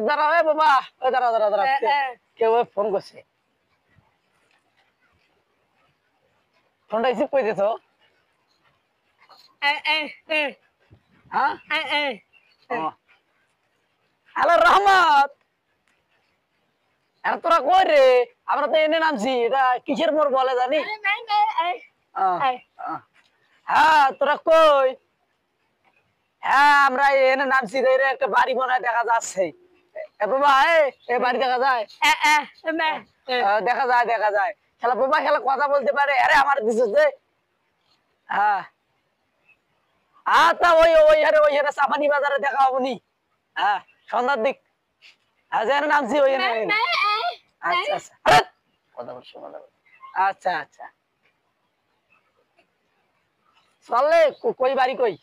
দাঁড়াও বাবা, দাঁড়াও দাঁড়াও দাঁড়াও, কেউ ফোন করছে, ফোনটা রিসিভ করে দিছো? হ্যালো রহমত, তোরা কই রে? আমরা তো এনে নামছি, এটা কিসের মোড় বলে জানি? হ্যাঁ তোরা কই? হ্যাঁ আমরা এনে নামছি, একটা বাড়ি মনে হয় দেখা যাচ্ছে। বাবা এ বাড়ি দেখা যায়? দেখা যায় দেখা যায়। খেলা বাবা খেলা কথা বলতে পারে? আরে আমার দিছে যে, হ্যাঁ আচ্ছা ওই ওই হারে চাপানি বাজারে দেখা হবনি। হ্যাঁ সন্ধ্যার দিক। হ্যাঁ নামছি ওই আচ্ছা আচ্ছা কথা বলছো আচ্ছা আচ্ছা চললে কই বাড়ি কই?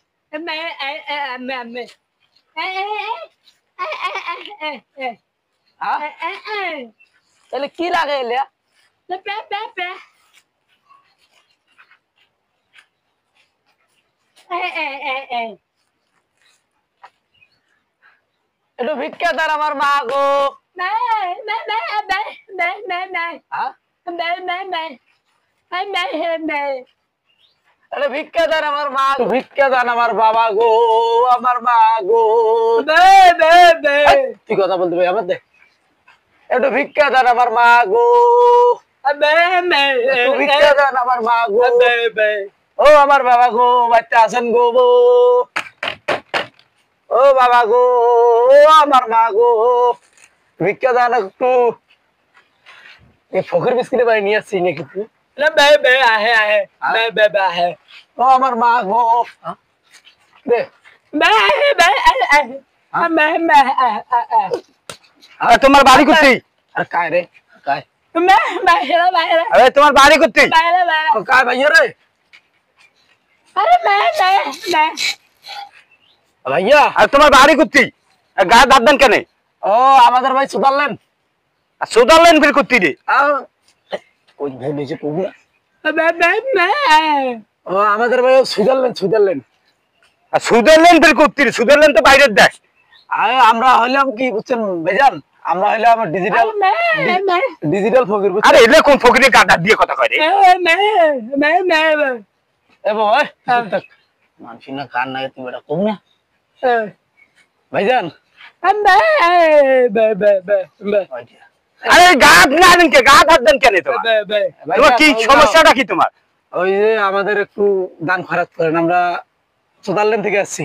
তাহলে কি লাগে এলে? একটু ভিক্ষা দেন আমার মা গো। ভিক্ষা দেন আমার মা, ভিক্ষা দেন আমার বাবা গো, আমার মা গো। তুই কথা বলতে ভাই আমার, দেখ একটু ভিক্ষা দেন আমার মা গো, ভিক্ষা দেন আমার মা গো। ও আমার বাবা গো, বাচ্চা আছেন গো, ও বাবা গো, ও আমার মা গো, ভিক্ষা দেন একটু। এই ফকির বিস্কিটে বাড়ি নিয়ে আসছি নাকি তুই? ও আমার মা গো, তোমার বাড়ি কোথায়? কায় রে কায়? তোমার বাড়ি কোথায়? কায় ভাইয়া রে? ভাইয়া আর তোমার বাড়ি কোথায়? গায়ে দাঁত দেন কেন? ও আমাদের ভাই সুদারল্যান্ড। সুদারল্যান্ড ফির কোথায় রে? ওই ভাই নিচে পড়বো না। ও আমাদের ভাই সুদারল্যান্ড, সুদারল্যান্ড। আর সুদারল্যান্ড ফির কোথায়? সুদারল্যান্ড তো বাইরের দেশ। আমরা হইলাম কি বুঝছেন ভাইজান, আমরা হইলাম ডিজিটাল ডিজিটাল ফকির। আরে এলে কোন ফকিরের গাদা দিয়ে কথা কয় রে? এ বাবা মানছি না কান না, তুমি এটা কম না ভাইজান। আরে গাদ না দেন কে? গাদ হাত দেন কেন তোমার? তোমার কি সমস্যাটা কি তোমার? ওই যে আমাদের একটু দান খরচ করেন, আমরা সুদারল্যান্ড থেকে আসছি।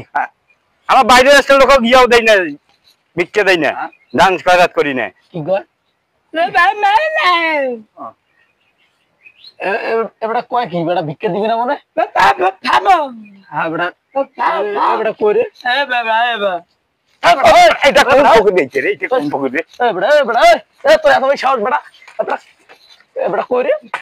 আমার বাইরে আসলে লোক গিয়াও দেয় না, ভিক্ষা দেয় না, দান খরচ করি না। কি কয়? এবারে কয় কি বেটা ভিক্ষা দিবি না মনে? হ্যাঁ বেটা এবারে কই রে? এটা কোন ফকির দিচ্ছে রে? এটা কোন ফকির রে? এবারে এবারে এ তো এত সাহস বেটা, এবারে কই রে?